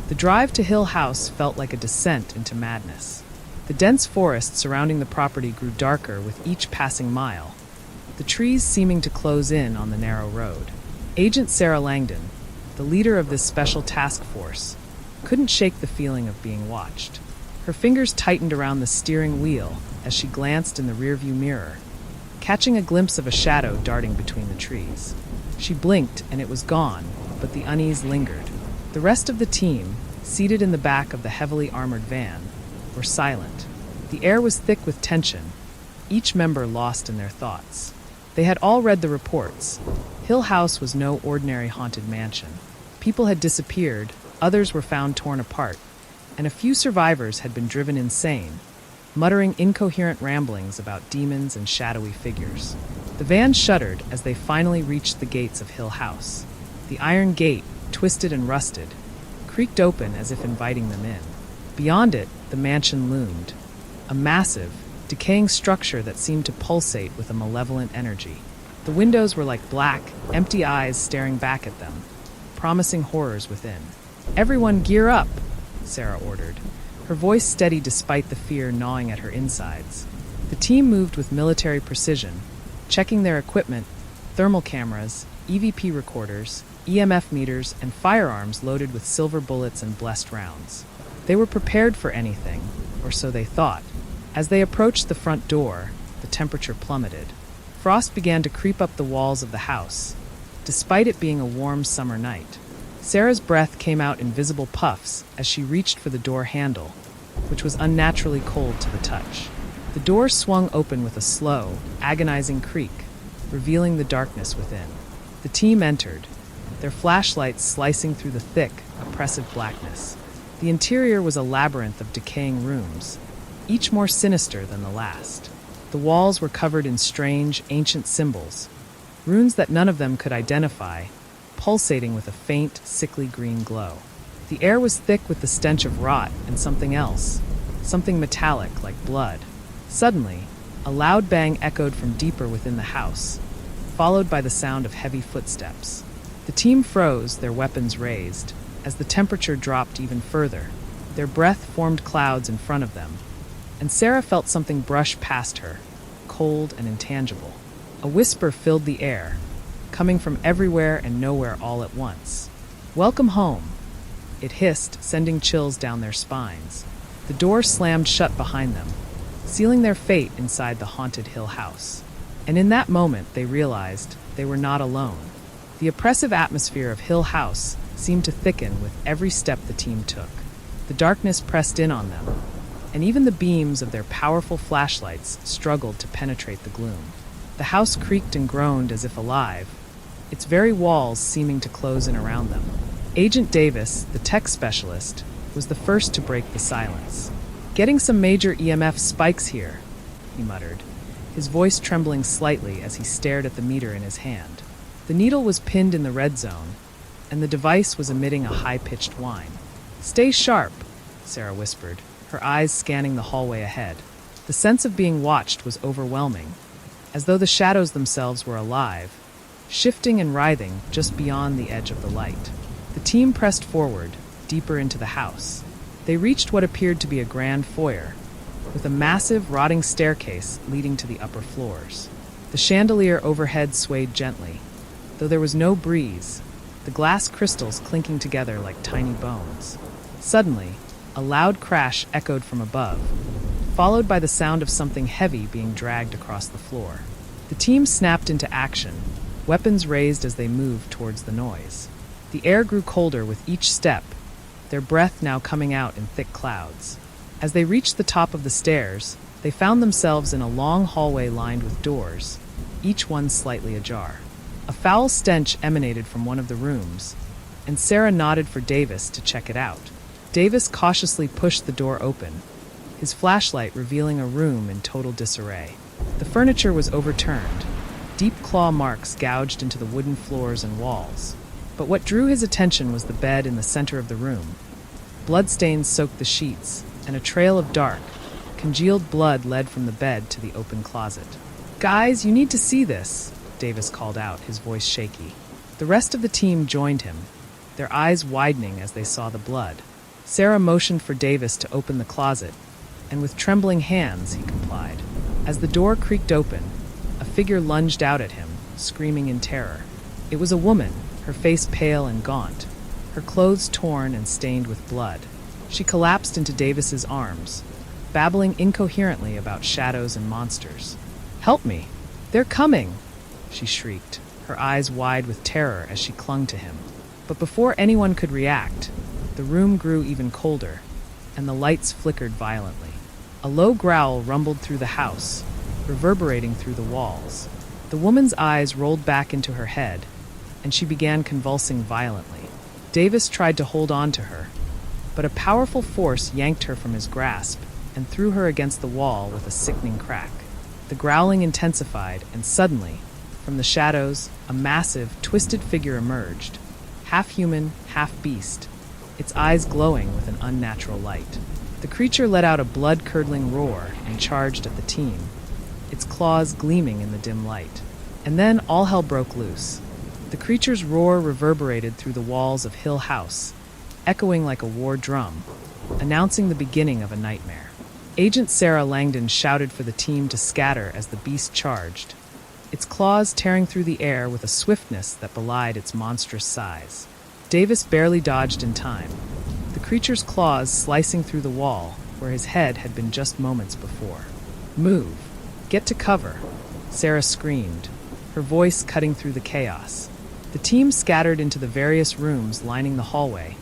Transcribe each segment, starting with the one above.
The drive to Hill House felt like a descent into madness. The dense forest surrounding the property grew darker with each passing mile, the trees seeming to close in on the narrow road. Agent Sarah Langdon, the leader of this special task force, couldn't shake the feeling of being watched. Her fingers tightened around the steering wheel as she glanced in the rearview mirror, catching a glimpse of a shadow darting between the trees. She blinked and it was gone, but the unease lingered. The rest of the team, seated in the back of the heavily armored van, were silent. The air was thick with tension, each member lost in their thoughts. They had all read the reports. Hill House was no ordinary haunted mansion. People had disappeared, others were found torn apart, and a few survivors had been driven insane, muttering incoherent ramblings about demons and shadowy figures. The van shuddered as they finally reached the gates of Hill House. The iron gate, twisted and rusted, creaked open as if inviting them in. Beyond it, the mansion loomed, a massive, decaying structure that seemed to pulsate with a malevolent energy. The windows were like black, empty eyes staring back at them, promising horrors within. "Everyone gear up," Sarah ordered, her voice steady despite the fear gnawing at her insides. The team moved with military precision, checking their equipment, thermal cameras, EVP recorders, EMF meters, and firearms loaded with silver bullets and blessed rounds. They were prepared for anything, or so they thought. As they approached the front door, the temperature plummeted. Frost began to creep up the walls of the house, despite it being a warm summer night. Sarah's breath came out in visible puffs as she reached for the door handle, which was unnaturally cold to the touch. The door swung open with a slow, agonizing creak, revealing the darkness within. The team entered, their flashlights slicing through the thick, oppressive blackness. The interior was a labyrinth of decaying rooms, each more sinister than the last. The walls were covered in strange, ancient symbols, runes that none of them could identify, pulsating with a faint, sickly green glow. The air was thick with the stench of rot and something else, something metallic like blood. Suddenly, a loud bang echoed from deeper within the house, followed by the sound of heavy footsteps. The team froze, their weapons raised. As the temperature dropped even further, their breath formed clouds in front of them, and Sarah felt something brush past her, cold and intangible. A whisper filled the air, coming from everywhere and nowhere all at once. "Welcome home," it hissed, sending chills down their spines. The door slammed shut behind them, sealing their fate inside the haunted Hill House. And in that moment, they realized they were not alone. The oppressive atmosphere of Hill House seemed to thicken with every step the team took. The darkness pressed in on them, and even the beams of their powerful flashlights struggled to penetrate the gloom. The house creaked and groaned as if alive, its very walls seeming to close in around them. Agent Davis, the tech specialist, was the first to break the silence. "Getting some major EMF spikes here," he muttered, his voice trembling slightly as he stared at the meter in his hand. The needle was pinned in the red zone, and the device was emitting a high-pitched whine. "Stay sharp," Sarah whispered, her eyes scanning the hallway ahead. The sense of being watched was overwhelming, as though the shadows themselves were alive, shifting and writhing just beyond the edge of the light. The team pressed forward, deeper into the house. They reached what appeared to be a grand foyer, with a massive, rotting staircase leading to the upper floors. The chandelier overhead swayed gently, though there was no breeze, the glass crystals clinking together like tiny bones. Suddenly, a loud crash echoed from above, followed by the sound of something heavy being dragged across the floor. The team snapped into action, weapons raised as they moved towards the noise. The air grew colder with each step, their breath now coming out in thick clouds. As they reached the top of the stairs, they found themselves in a long hallway lined with doors, each one slightly ajar. A foul stench emanated from one of the rooms, and Sarah nodded for Davis to check it out. Davis cautiously pushed the door open, his flashlight revealing a room in total disarray. The furniture was overturned, deep claw marks gouged into the wooden floors and walls. But what drew his attention was the bed in the center of the room. Bloodstains soaked the sheets, and a trail of dark, congealed blood led from the bed to the open closet. "Guys, you need to see this," Davis called out, his voice shaky. The rest of the team joined him, their eyes widening as they saw the blood. Sarah motioned for Davis to open the closet, and with trembling hands he complied. As the door creaked open, a figure lunged out at him, screaming in terror. It was a woman, her face pale and gaunt, her clothes torn and stained with blood. She collapsed into Davis's arms, babbling incoherently about shadows and monsters. "Help me! They're coming!" she shrieked, her eyes wide with terror as she clung to him. But before anyone could react, the room grew even colder, and the lights flickered violently. A low growl rumbled through the house, reverberating through the walls. The woman's eyes rolled back into her head, and she began convulsing violently. Davis tried to hold on to her, but a powerful force yanked her from his grasp and threw her against the wall with a sickening crack. The growling intensified, and suddenly, from the shadows, a massive, twisted figure emerged, half human, half beast, its eyes glowing with an unnatural light. The creature let out a blood-curdling roar and charged at the team, its claws gleaming in the dim light. And then all hell broke loose. The creature's roar reverberated through the walls of Hill House, echoing like a war drum, announcing the beginning of a nightmare. Agent Sarah Langdon shouted for the team to scatter as the beast charged, its claws tearing through the air with a swiftness that belied its monstrous size. Davis barely dodged in time, the creature's claws slicing through the wall where his head had been just moments before. "Move! Get to cover!" Sarah screamed, her voice cutting through the chaos. The team scattered into the various rooms lining the hallway,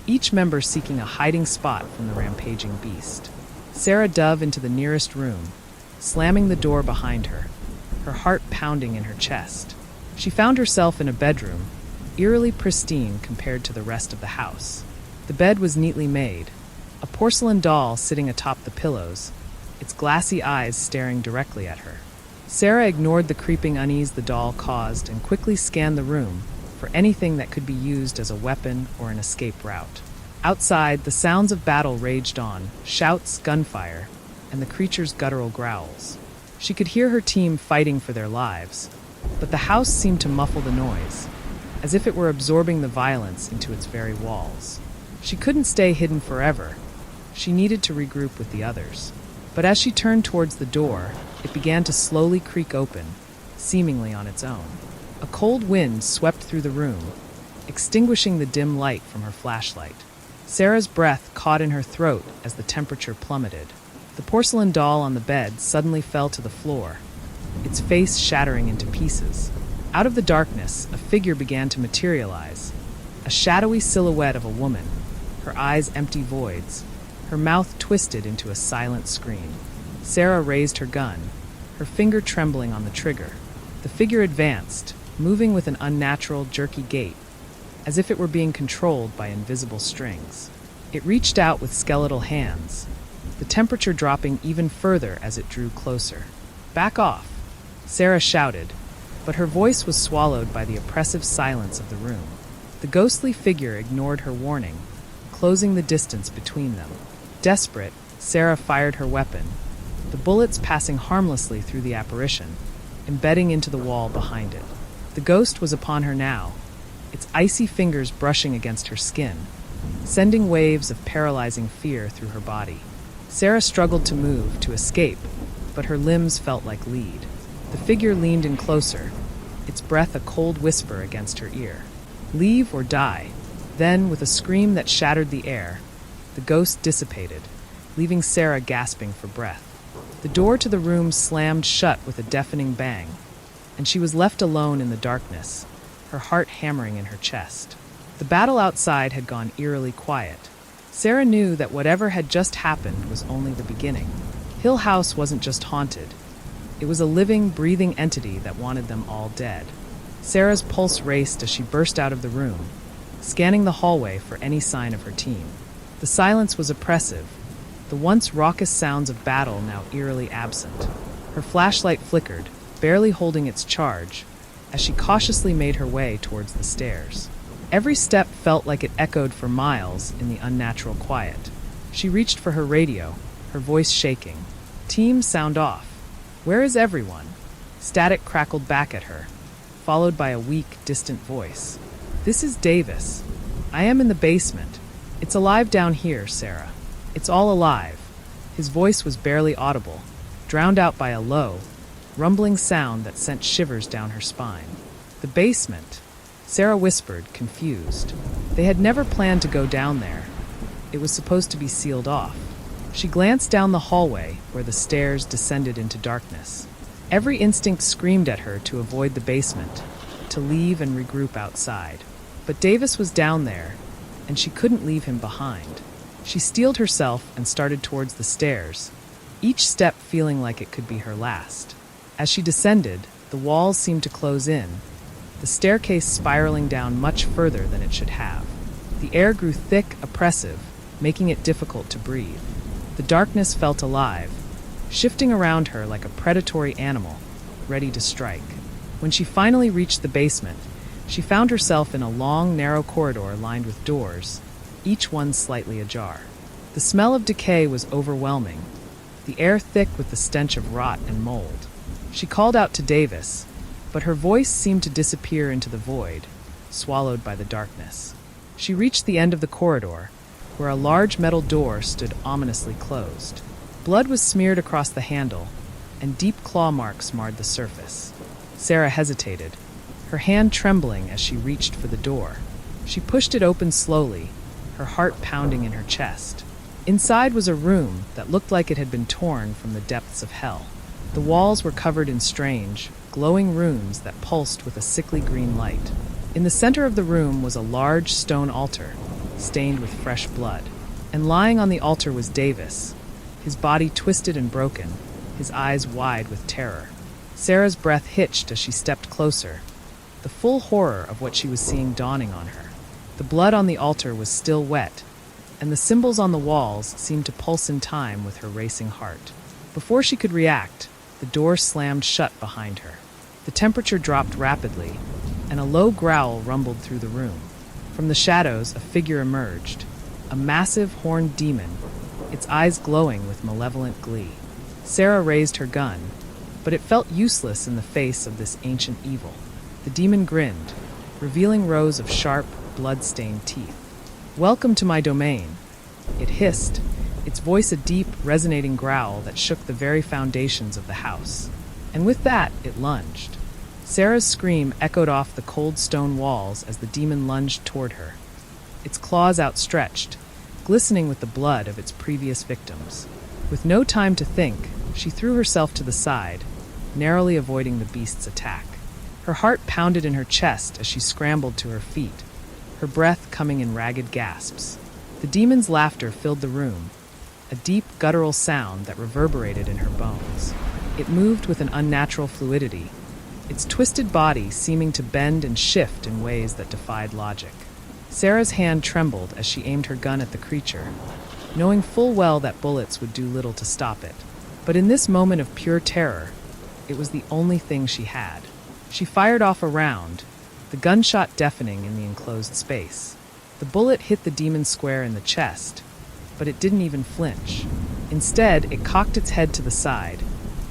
each member seeking a hiding spot from the rampaging beast. Sarah dove into the nearest room, slamming the door behind her, her heart pounding in her chest. She found herself in a bedroom, eerily pristine compared to the rest of the house. The bed was neatly made, a porcelain doll sitting atop the pillows, its glassy eyes staring directly at her. Sarah ignored the creeping unease the doll caused and quickly scanned the room for anything that could be used as a weapon or an escape route. Outside, the sounds of battle raged on, shouts, gunfire, and the creature's guttural growls. She could hear her team fighting for their lives, but the house seemed to muffle the noise, as if it were absorbing the violence into its very walls. She couldn't stay hidden forever. She needed to regroup with the others. But as she turned towards the door, it began to slowly creak open, seemingly on its own. A cold wind swept through the room, extinguishing the dim light from her flashlight. Sarah's breath caught in her throat as the temperature plummeted. The porcelain doll on the bed suddenly fell to the floor, its face shattering into pieces. Out of the darkness, a figure began to materialize, a shadowy silhouette of a woman, her eyes empty voids, her mouth twisted into a silent scream. Sarah raised her gun, her finger trembling on the trigger. The figure advanced, moving with an unnatural, jerky gait, as if it were being controlled by invisible strings. It reached out with skeletal hands, the temperature dropping even further as it drew closer. "Back off," Sarah shouted, but her voice was swallowed by the oppressive silence of the room. The ghostly figure ignored her warning, closing the distance between them. Desperate, Sarah fired her weapon, the bullets passing harmlessly through the apparition, embedding into the wall behind it. The ghost was upon her now, its icy fingers brushing against her skin, sending waves of paralyzing fear through her body. Sarah struggled to move, to escape, but her limbs felt like lead. The figure leaned in closer, its breath a cold whisper against her ear. "Leave or die." Then, with a scream that shattered the air, the ghost dissipated, leaving Sarah gasping for breath. The door to the room slammed shut with a deafening bang, and she was left alone in the darkness, her heart hammering in her chest. The battle outside had gone eerily quiet. Sarah knew that whatever had just happened was only the beginning. Hill House wasn't just haunted. It was a living, breathing entity that wanted them all dead. Sarah's pulse raced as she burst out of the room, scanning the hallway for any sign of her team. The silence was oppressive, the once raucous sounds of battle now eerily absent. Her flashlight flickered, barely holding its charge, as she cautiously made her way towards the stairs. Every step felt like it echoed for miles in the unnatural quiet. She reached for her radio, her voice shaking. "Team, sound off. Where is everyone?" Static crackled back at her, followed by a weak, distant voice. "This is Davis. I am in the basement. "It's alive down here, Sarah. It's all alive." His voice was barely audible, drowned out by a low, rumbling sound that sent shivers down her spine. "The basement," Sarah whispered, confused. They had never planned to go down there. It was supposed to be sealed off. She glanced down the hallway where the stairs descended into darkness. Every instinct screamed at her to avoid the basement, to leave and regroup outside. But Davis was down there, and she couldn't leave him behind. She steeled herself and started towards the stairs, each step feeling like it could be her last. As she descended, the walls seemed to close in, the staircase spiraling down much further than it should have. The air grew thick, oppressive, making it difficult to breathe. The darkness felt alive, shifting around her like a predatory animal, ready to strike. When she finally reached the basement, she found herself in a long, narrow corridor lined with doors, each one slightly ajar. The smell of decay was overwhelming, the air thick with the stench of rot and mold. She called out to Davis, but her voice seemed to disappear into the void, swallowed by the darkness. She reached the end of the corridor, where a large metal door stood ominously closed. Blood was smeared across the handle, and deep claw marks marred the surface. Sarah hesitated, her hand trembling as she reached for the door. She pushed it open slowly, her heart pounding in her chest. Inside was a room that looked like it had been torn from the depths of hell. The walls were covered in strange, glowing runes that pulsed with a sickly green light. In the center of the room was a large stone altar, stained with fresh blood. And lying on the altar was Davis, his body twisted and broken, his eyes wide with terror. Sarah's breath hitched as she stepped closer, the full horror of what she was seeing dawning on her. The blood on the altar was still wet, and the symbols on the walls seemed to pulse in time with her racing heart. Before she could react, the door slammed shut behind her. The temperature dropped rapidly, and a low growl rumbled through the room. From the shadows, a figure emerged, a massive horned demon, its eyes glowing with malevolent glee. Sarah raised her gun, but it felt useless in the face of this ancient evil. The demon grinned, revealing rows of sharp, blood-stained teeth. "Welcome to my domain," it hissed, its voice a deep, resonating growl that shook the very foundations of the house. And with that, it lunged. Sarah's scream echoed off the cold stone walls as the demon lunged toward her, its claws outstretched, glistening with the blood of its previous victims. With no time to think, she threw herself to the side, narrowly avoiding the beast's attack. Her heart pounded in her chest as she scrambled to her feet, her breath coming in ragged gasps. The demon's laughter filled the room, a deep, guttural sound that reverberated in her bones. It moved with an unnatural fluidity, its twisted body seeming to bend and shift in ways that defied logic. Sarah's hand trembled as she aimed her gun at the creature, knowing full well that bullets would do little to stop it. But in this moment of pure terror, it was the only thing she had. She fired off a round, the gunshot deafening in the enclosed space. The bullet hit the demon square in the chest, but it didn't even flinch. Instead, it cocked its head to the side,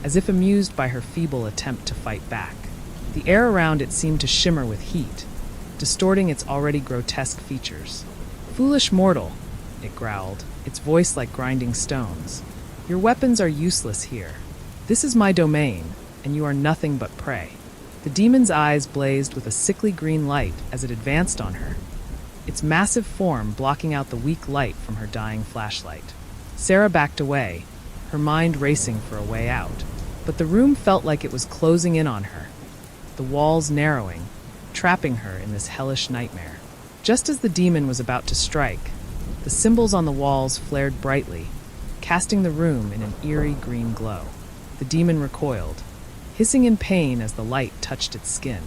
as if amused by her feeble attempt to fight back. The air around it seemed to shimmer with heat, distorting its already grotesque features. "Foolish mortal," it growled, its voice like grinding stones. "Your weapons are useless here. This is my domain, and you are nothing but prey." The demon's eyes blazed with a sickly green light as it advanced on her, its massive form blocking out the weak light from her dying flashlight. Sarah backed away, her mind racing for a way out. But the room felt like it was closing in on her, the walls narrowing, trapping her in this hellish nightmare. Just as the demon was about to strike, the symbols on the walls flared brightly, casting the room in an eerie green glow. The demon recoiled, hissing in pain as the light touched its skin.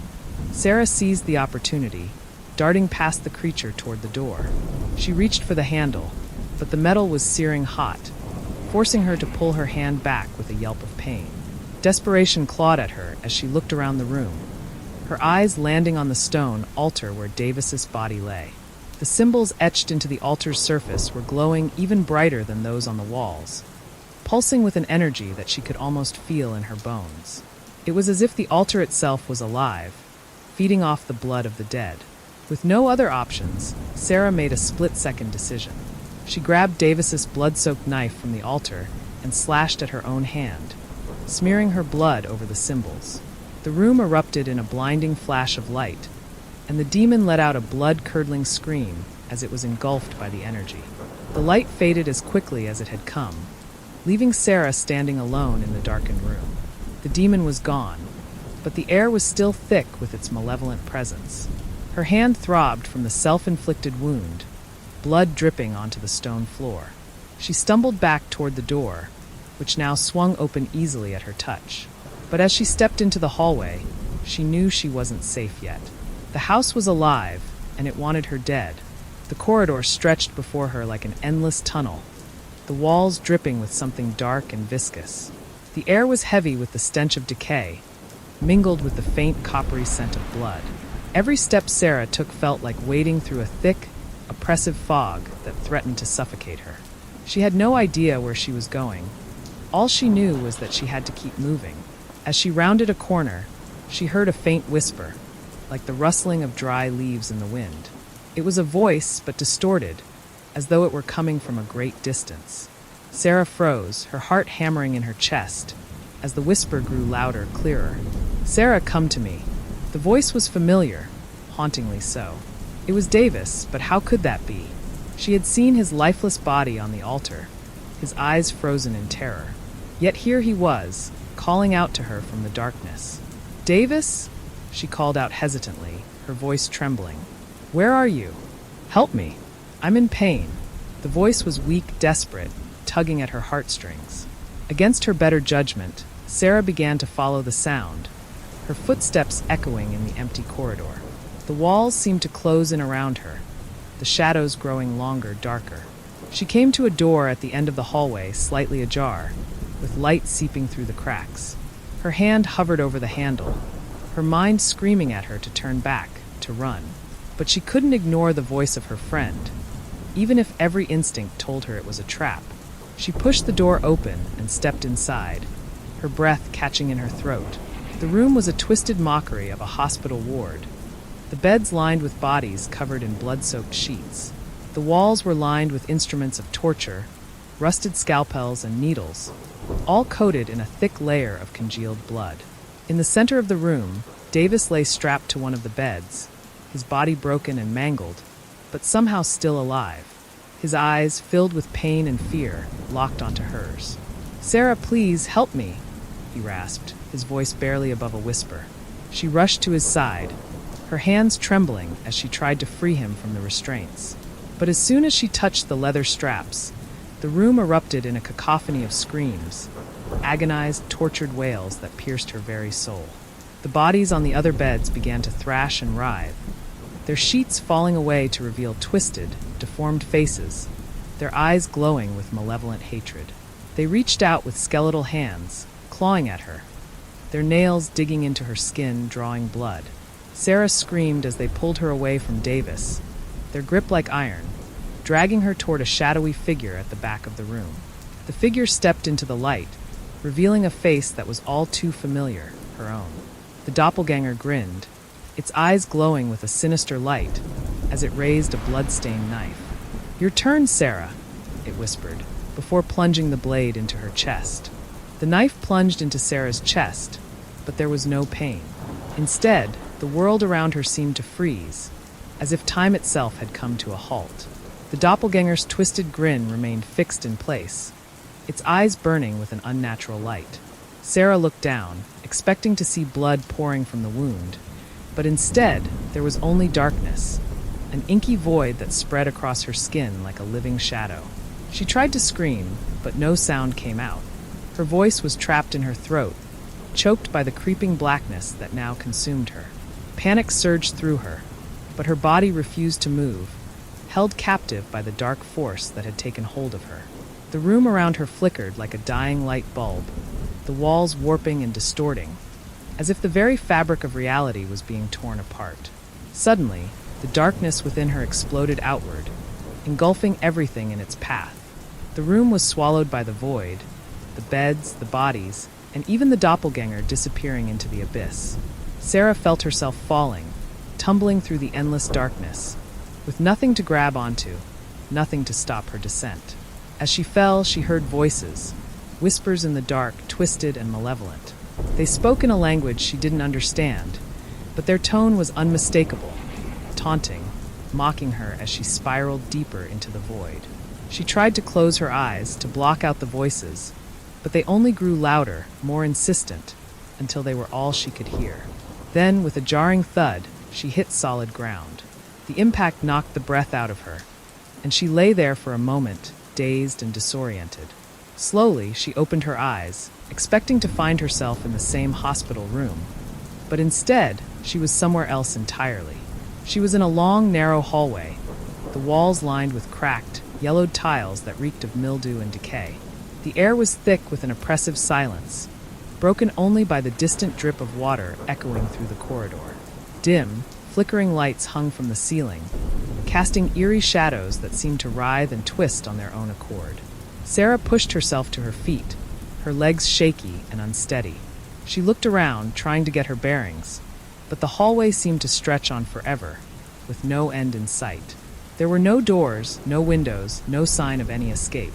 Sarah seized the opportunity, darting past the creature toward the door. She reached for the handle, but the metal was searing hot, forcing her to pull her hand back with a yelp of pain. Desperation clawed at her as she looked around the room, her eyes landing on the stone altar where Davis's body lay. The symbols etched into the altar's surface were glowing even brighter than those on the walls, pulsing with an energy that she could almost feel in her bones. It was as if the altar itself was alive, feeding off the blood of the dead. With no other options, Sarah made a split-second decision. She grabbed Davis's blood-soaked knife from the altar and slashed at her own hand, smearing her blood over the symbols. The room erupted in a blinding flash of light, and the demon let out a blood-curdling scream as it was engulfed by the energy. The light faded as quickly as it had come, leaving Sarah standing alone in the darkened room. The demon was gone, but the air was still thick with its malevolent presence. Her hand throbbed from the self-inflicted wound, blood dripping onto the stone floor. She stumbled back toward the door, which now swung open easily at her touch. But as she stepped into the hallway, she knew she wasn't safe yet. The house was alive, and it wanted her dead. The corridor stretched before her like an endless tunnel, the walls dripping with something dark and viscous. The air was heavy with the stench of decay, mingled with the faint coppery scent of blood. Every step Sarah took felt like wading through a thick, oppressive fog that threatened to suffocate her. She had no idea where she was going. All she knew was that she had to keep moving. As she rounded a corner, she heard a faint whisper, like the rustling of dry leaves in the wind. It was a voice, but distorted, as though it were coming from a great distance. Sarah froze, her heart hammering in her chest, as the whisper grew louder, clearer. "Sarah, come to me." The voice was familiar, hauntingly so. It was Davis, but how could that be? She had seen his lifeless body on the altar, his eyes frozen in terror. Yet here he was, calling out to her from the darkness. "Davis?" she called out hesitantly, her voice trembling. "Where are you? Help me. I'm in pain." The voice was weak, desperate, tugging at her heartstrings. Against her better judgment, Sarah began to follow the sound, her footsteps echoing in the empty corridor. The walls seemed to close in around her, the shadows growing longer, darker. She came to a door at the end of the hallway, slightly ajar, with light seeping through the cracks. Her hand hovered over the handle, her mind screaming at her to turn back, to run. But she couldn't ignore the voice of her friend, even if every instinct told her it was a trap. She pushed the door open and stepped inside, her breath catching in her throat. The room was a twisted mockery of a hospital ward. The beds lined with bodies covered in blood-soaked sheets. The walls were lined with instruments of torture, rusted scalpels and needles, all coated in a thick layer of congealed blood. In the center of the room, Davis lay strapped to one of the beds, his body broken and mangled, but somehow still alive. His eyes, filled with pain and fear, locked onto hers. "Sarah, please, help me," he rasped, his voice barely above a whisper. She rushed to his side, her hands trembling as she tried to free him from the restraints. But as soon as she touched the leather straps, the room erupted in a cacophony of screams, agonized, tortured wails that pierced her very soul. The bodies on the other beds began to thrash and writhe, their sheets falling away to reveal twisted, deformed faces, their eyes glowing with malevolent hatred. They reached out with skeletal hands, clawing at her, their nails digging into her skin, drawing blood. Sarah screamed as they pulled her away from Davis, their grip like iron, dragging her toward a shadowy figure at the back of the room. The figure stepped into the light, revealing a face that was all too familiar, her own. The doppelganger grinned, its eyes glowing with a sinister light as it raised a blood-stained knife. "Your turn, Sarah," it whispered, before plunging the blade into her chest. The knife plunged into Sarah's chest, but there was no pain. Instead, the world around her seemed to freeze, as if time itself had come to a halt. The doppelganger's twisted grin remained fixed in place, its eyes burning with an unnatural light. Sarah looked down, expecting to see blood pouring from the wound, but instead, there was only darkness, an inky void that spread across her skin like a living shadow. She tried to scream, but no sound came out. Her voice was trapped in her throat, choked by the creeping blackness that now consumed her. Panic surged through her, but her body refused to move, held captive by the dark force that had taken hold of her. The room around her flickered like a dying light bulb, the walls warping and distorting, as if the very fabric of reality was being torn apart. Suddenly, the darkness within her exploded outward, engulfing everything in its path. The room was swallowed by the void, the beds, the bodies, and even the doppelganger disappearing into the abyss. Sarah felt herself falling, tumbling through the endless darkness, with nothing to grab onto, nothing to stop her descent. As she fell, she heard voices, whispers in the dark, twisted and malevolent. They spoke in a language she didn't understand, but their tone was unmistakable, taunting, mocking her as she spiraled deeper into the void. She tried to close her eyes, to block out the voices, but they only grew louder, more insistent, until they were all she could hear. Then, with a jarring thud, she hit solid ground. The impact knocked the breath out of her, and she lay there for a moment, dazed and disoriented. Slowly, she opened her eyes, expecting to find herself in the same hospital room. But instead, she was somewhere else entirely. She was in a long, narrow hallway, the walls lined with cracked, yellowed tiles that reeked of mildew and decay. The air was thick with an oppressive silence, broken only by the distant drip of water echoing through the corridor. Dim, flickering lights hung from the ceiling, casting eerie shadows that seemed to writhe and twist on their own accord. Sarah pushed herself to her feet, her legs shaky and unsteady. She looked around, trying to get her bearings, but the hallway seemed to stretch on forever, with no end in sight. There were no doors, no windows, no sign of any escape.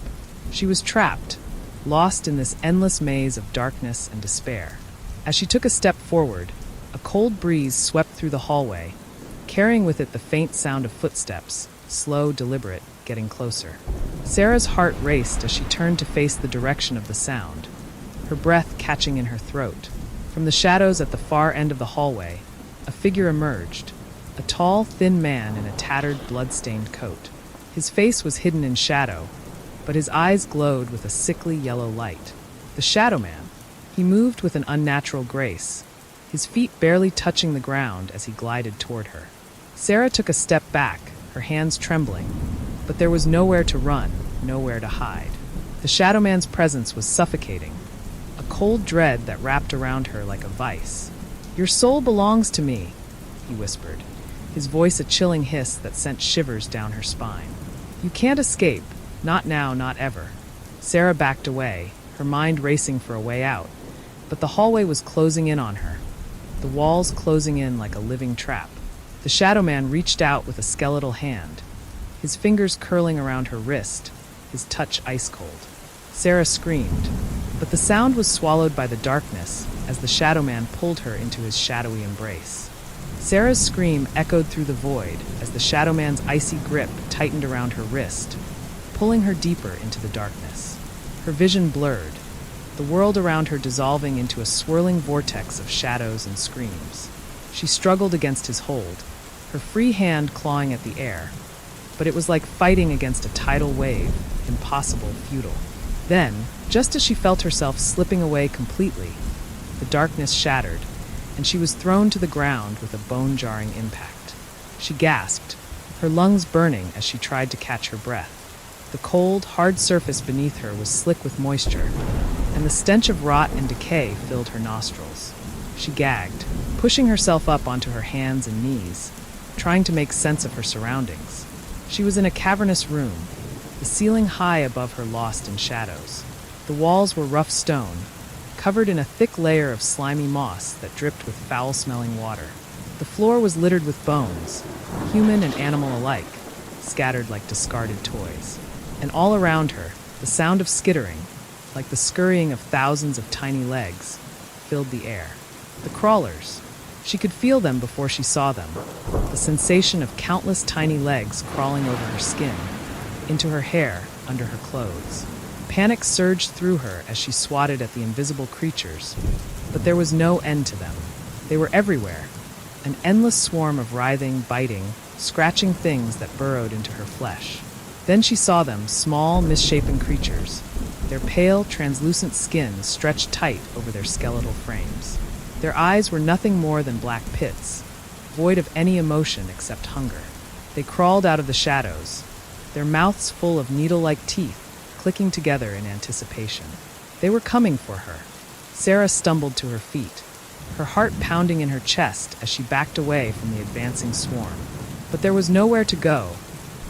She was trapped, lost in this endless maze of darkness and despair. As she took a step forward, a cold breeze swept through the hallway, carrying with it the faint sound of footsteps, slow, deliberate, getting closer. Sarah's heart raced as she turned to face the direction of the sound, her breath catching in her throat. From the shadows at the far end of the hallway, a figure emerged, a tall, thin man in a tattered, blood-stained coat. His face was hidden in shadow, but his eyes glowed with a sickly yellow light. The Shadowman. He moved with an unnatural grace, his feet barely touching the ground as he glided toward her. Sarah took a step back, her hands trembling, but there was nowhere to run, nowhere to hide. The Shadowman's presence was suffocating, a cold dread that wrapped around her like a vice. "Your soul belongs to me," he whispered, his voice a chilling hiss that sent shivers down her spine. "You can't escape, not now, not ever." Sarah backed away, her mind racing for a way out, but the hallway was closing in on her, the walls closing in like a living trap. The Shadowman reached out with a skeletal hand, his fingers curling around her wrist, his touch ice-cold. Sarah screamed, but the sound was swallowed by the darkness as the Shadowman pulled her into his shadowy embrace. Sarah's scream echoed through the void as the Shadowman's icy grip tightened around her wrist, pulling her deeper into the darkness. Her vision blurred, the world around her dissolving into a swirling vortex of shadows and screams. She struggled against his hold, her free hand clawing at the air, but it was like fighting against a tidal wave, impossible, futile. Then, just as she felt herself slipping away completely, the darkness shattered, and she was thrown to the ground with a bone-jarring impact. She gasped, her lungs burning as she tried to catch her breath. The cold, hard surface beneath her was slick with moisture, and the stench of rot and decay filled her nostrils. She gagged, pushing herself up onto her hands and knees, trying to make sense of her surroundings. She was in a cavernous room, the ceiling high above her, lost in shadows. The walls were rough stone, covered in a thick layer of slimy moss that dripped with foul-smelling water. The floor was littered with bones, human and animal alike, scattered like discarded toys. And all around her, the sound of skittering, like the scurrying of thousands of tiny legs, filled the air. The crawlers. She could feel them before she saw them, the sensation of countless tiny legs crawling over her skin, into her hair, under her clothes. Panic surged through her as she swatted at the invisible creatures, but there was no end to them. They were everywhere, an endless swarm of writhing, biting, scratching things that burrowed into her flesh. Then she saw them, small, misshapen creatures, their pale, translucent skin stretched tight over their skeletal frames. Their eyes were nothing more than black pits, void of any emotion except hunger. They crawled out of the shadows, their mouths full of needle-like teeth, clicking together in anticipation. They were coming for her. Sarah stumbled to her feet, her heart pounding in her chest as she backed away from the advancing swarm. But there was nowhere to go,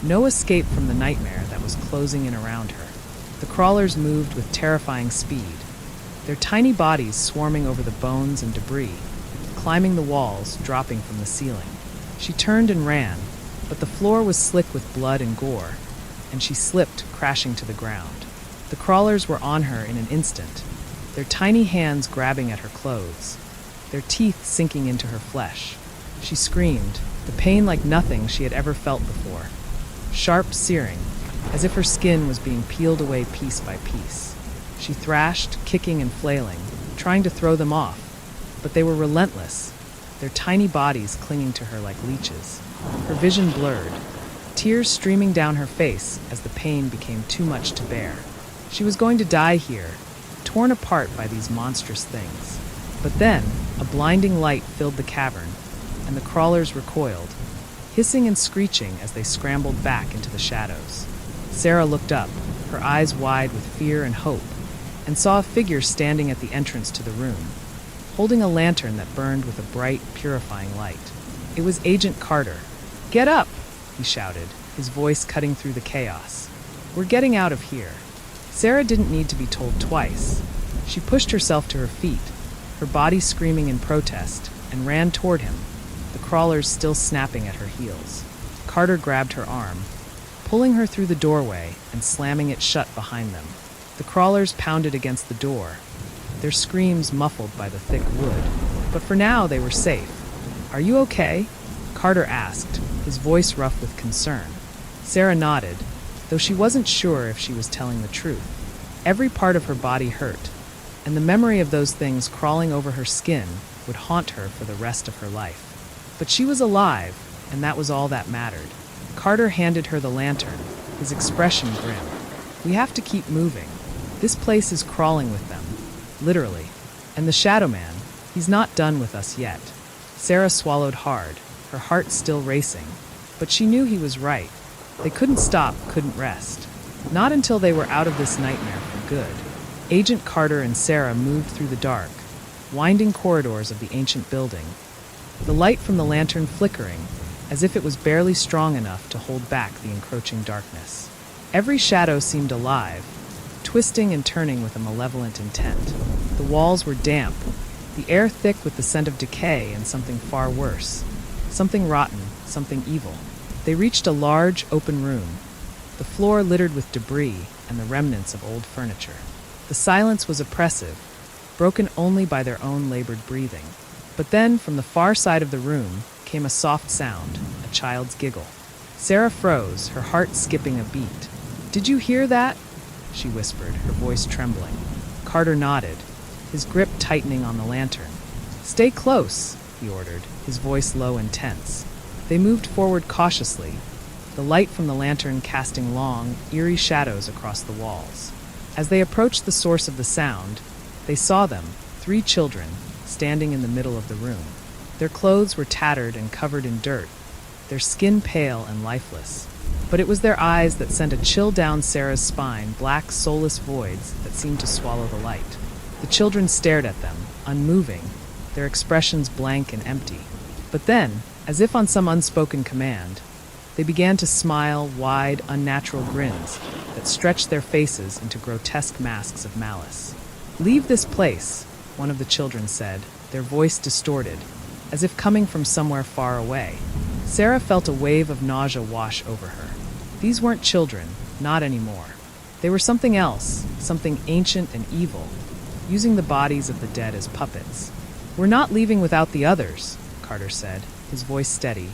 no escape from the nightmare that was closing in around her. The crawlers moved with terrifying speed, their tiny bodies swarming over the bones and debris, climbing the walls, dropping from the ceiling. She turned and ran, but the floor was slick with blood and gore, and she slipped, crashing to the ground. The crawlers were on her in an instant, their tiny hands grabbing at her clothes, their teeth sinking into her flesh. She screamed, the pain like nothing she had ever felt before. Sharp, searing, as if her skin was being peeled away piece by piece. She thrashed, kicking and flailing, trying to throw them off, but they were relentless, their tiny bodies clinging to her like leeches. Her vision blurred, tears streaming down her face as the pain became too much to bear. She was going to die here, torn apart by these monstrous things. But then, a blinding light filled the cavern, and the crawlers recoiled, hissing and screeching as they scrambled back into the shadows. Sarah looked up, her eyes wide with fear and hope, and saw a figure standing at the entrance to the room, holding a lantern that burned with a bright, purifying light. It was Agent Carter. "Get up!" he shouted, his voice cutting through the chaos. "We're getting out of here." Sarah didn't need to be told twice. She pushed herself to her feet, her body screaming in protest, and ran toward him, the crawlers still snapping at her heels. Carter grabbed her arm, pulling her through the doorway and slamming it shut behind them. The crawlers pounded against the door, their screams muffled by the thick wood. But for now they were safe. "Are you okay?" Carter asked, his voice rough with concern. Sarah nodded, though she wasn't sure if she was telling the truth. Every part of her body hurt, and the memory of those things crawling over her skin would haunt her for the rest of her life. But she was alive, and that was all that mattered. Carter handed her the lantern, his expression grim. "We have to keep moving. This place is crawling with them, literally. And the shadowman, he's not done with us yet." Sarah swallowed hard, her heart still racing. But she knew he was right. They couldn't stop, couldn't rest. Not until they were out of this nightmare for good. Agent Carter and Sarah moved through the dark, winding corridors of the ancient building, the light from the lantern flickering, as if it was barely strong enough to hold back the encroaching darkness. Every shadow seemed alive, twisting and turning with a malevolent intent. The walls were damp, the air thick with the scent of decay and something far worse. Something rotten, something evil. They reached a large, open room, the floor littered with debris and the remnants of old furniture. The silence was oppressive, broken only by their own labored breathing. But then, from the far side of the room, came a soft sound, a child's giggle. Sarah froze, her heart skipping a beat. "Did you hear that?" she whispered, her voice trembling. Carter nodded, his grip tightening on the lantern. "Stay close," he ordered, his voice low and tense. They moved forward cautiously, the light from the lantern casting long, eerie shadows across the walls. As they approached the source of the sound, they saw them, 3 children, standing in the middle of the room. Their clothes were tattered and covered in dirt, their skin pale and lifeless. But it was their eyes that sent a chill down Sarah's spine, black, soulless voids that seemed to swallow the light. The children stared at them, unmoving, their expressions blank and empty. But then, as if on some unspoken command, they began to smile wide, unnatural grins that stretched their faces into grotesque masks of malice. "Leave this place," one of the children said, their voice distorted, as if coming from somewhere far away. Sarah felt a wave of nausea wash over her. These weren't children, not anymore. They were something else, something ancient and evil, using the bodies of the dead as puppets. "We're not leaving without the others," Carter said, his voice steady,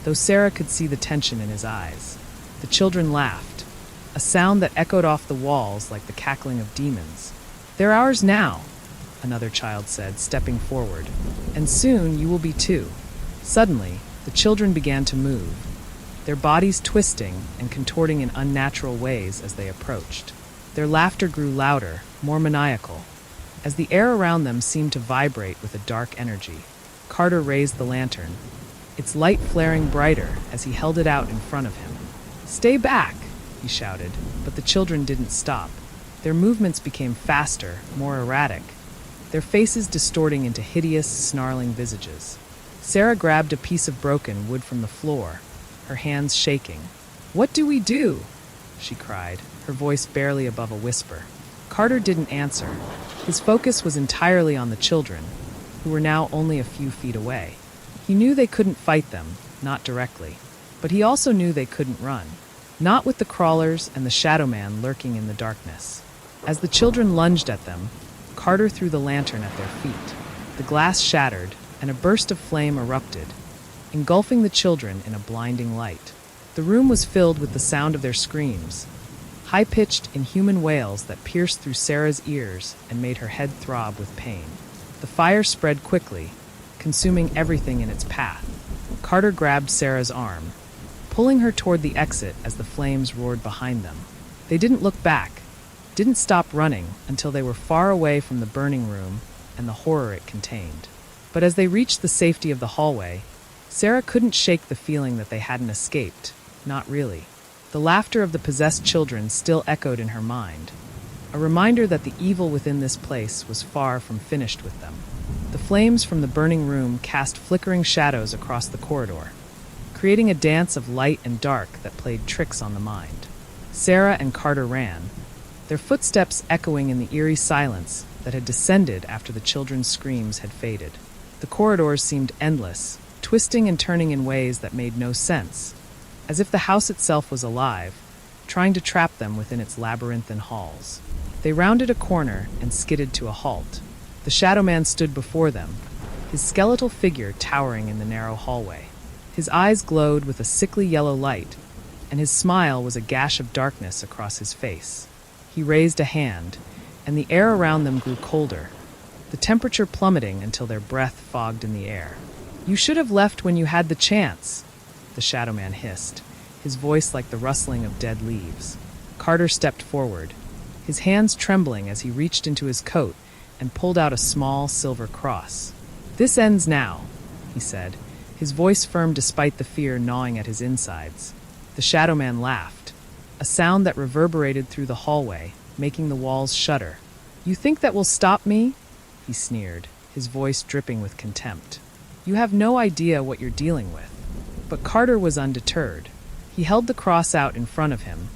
though Sarah could see the tension in his eyes. The children laughed, a sound that echoed off the walls like the cackling of demons. "They're ours now," another child said, stepping forward, "and soon you will be too." Suddenly, the children began to move, their bodies twisting and contorting in unnatural ways as they approached. Their laughter grew louder, more maniacal, as the air around them seemed to vibrate with a dark energy. Carter raised the lantern, its light flaring brighter as he held it out in front of him. "Stay back," he shouted, but the children didn't stop. Their movements became faster, more erratic, their faces distorting into hideous, snarling visages. Sarah grabbed a piece of broken wood from the floor, her hands shaking. "What do we do?" she cried, her voice barely above a whisper. Carter didn't answer. His focus was entirely on the children, who were now only a few feet away. He knew they couldn't fight them, not directly. But he also knew they couldn't run. Not with the crawlers and the shadowman lurking in the darkness. As the children lunged at them, Carter threw the lantern at their feet. The glass shattered, and a burst of flame erupted, engulfing the children in a blinding light. The room was filled with the sound of their screams, high-pitched, inhuman wails that pierced through Sarah's ears and made her head throb with pain. The fire spread quickly, consuming everything in its path. Carter grabbed Sarah's arm, pulling her toward the exit as the flames roared behind them. They didn't look back, didn't stop running until they were far away from the burning room and the horror it contained. But as they reached the safety of the hallway, Sarah couldn't shake the feeling that they hadn't escaped. Not really. The laughter of the possessed children still echoed in her mind, a reminder that the evil within this place was far from finished with them. The flames from the burning room cast flickering shadows across the corridor, creating a dance of light and dark that played tricks on the mind. Sarah and Carter ran, their footsteps echoing in the eerie silence that had descended after the children's screams had faded. The corridors seemed endless, twisting and turning in ways that made no sense, as if the house itself was alive, trying to trap them within its labyrinthine halls. They rounded a corner and skidded to a halt. The shadowman stood before them, his skeletal figure towering in the narrow hallway. His eyes glowed with a sickly yellow light, and his smile was a gash of darkness across his face. He raised a hand, and the air around them grew colder, the temperature plummeting until their breath fogged in the air. "You should have left when you had the chance," the shadowman hissed, his voice like the rustling of dead leaves. Carter stepped forward, his hands trembling as he reached into his coat and pulled out a small silver cross. "This ends now," he said, his voice firm despite the fear gnawing at his insides. The shadowman laughed, a sound that reverberated through the hallway, making the walls shudder. "You think that will stop me?" he sneered, his voice dripping with contempt. "You have no idea what you're dealing with." But Carter was undeterred. He held the cross out in front of him,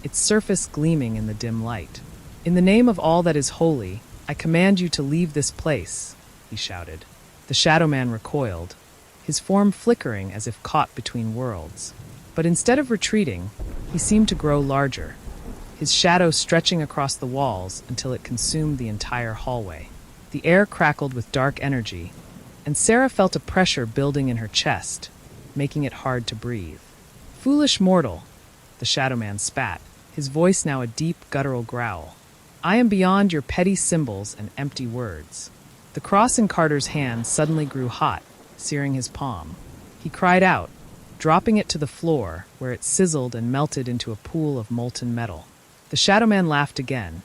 its surface gleaming in the dim light. "In the name of all that is holy, I command you to leave this place," he shouted. The shadowman recoiled, his form flickering as if caught between worlds. But instead of retreating, he seemed to grow larger, his shadow stretching across the walls until it consumed the entire hallway. The air crackled with dark energy, and Sarah felt a pressure building in her chest, making it hard to breathe. "Foolish mortal," the shadowman spat, his voice now a deep, guttural growl. "I am beyond your petty symbols and empty words." The cross in Carter's hand suddenly grew hot, searing his palm. He cried out, dropping it to the floor, where it sizzled and melted into a pool of molten metal. The shadowman laughed again,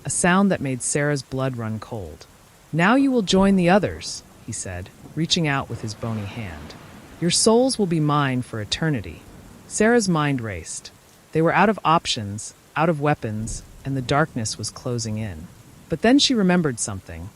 a sound that made Sarah's blood run cold. "Now you will join the others," he said, reaching out with his bony hand. "Your souls will be mine for eternity." Sarah's mind raced. They were out of options, out of weapons, and the darkness was closing in. But then she remembered something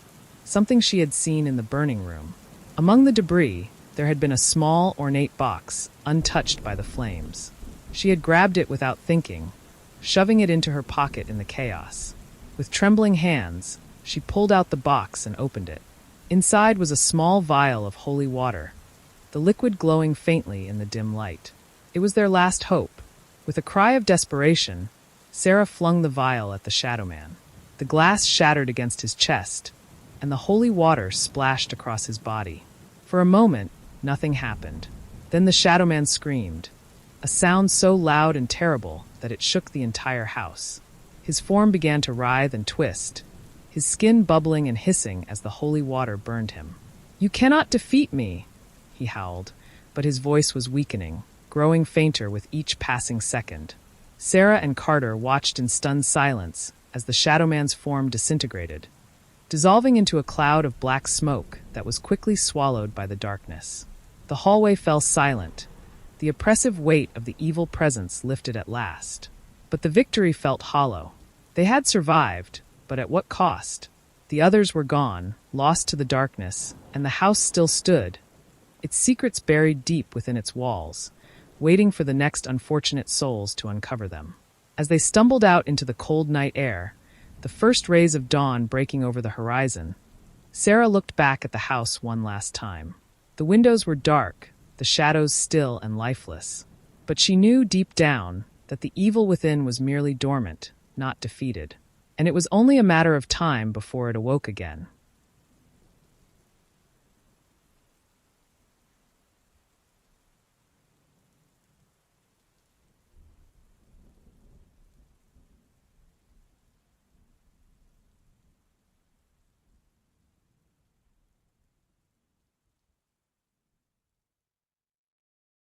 she had seen in the burning room. Among the debris, there had been a small, ornate box, untouched by the flames. She had grabbed it without thinking, shoving it into her pocket in the chaos. With trembling hands, she pulled out the box and opened it. Inside was a small vial of holy water, the liquid glowing faintly in the dim light. It was their last hope. With a cry of desperation, Sarah flung the vial at the shadowman. The glass shattered against his chest, and the holy water splashed across his body. For a moment, nothing happened. Then the shadowman screamed, a sound so loud and terrible that it shook the entire house. His form began to writhe and twist, his skin bubbling and hissing as the holy water burned him. "You cannot defeat me," he howled, but his voice was weakening, growing fainter with each passing second. Sarah and Carter watched in stunned silence as the shadowman's form disintegrated, dissolving into a cloud of black smoke that was quickly swallowed by the darkness. The hallway fell silent, the oppressive weight of the evil presence lifted at last. But the victory felt hollow. They had survived, but at what cost? The others were gone, lost to the darkness, and the house still stood, its secrets buried deep within its walls, waiting for the next unfortunate souls to uncover them. As they stumbled out into the cold night air, the first rays of dawn breaking over the horizon, Sarah looked back at the house one last time. The windows were dark, the the shadows still and lifeless. But she knew deep down that the evil within was merely dormant, not defeated. And it was only a matter of time before it awoke again.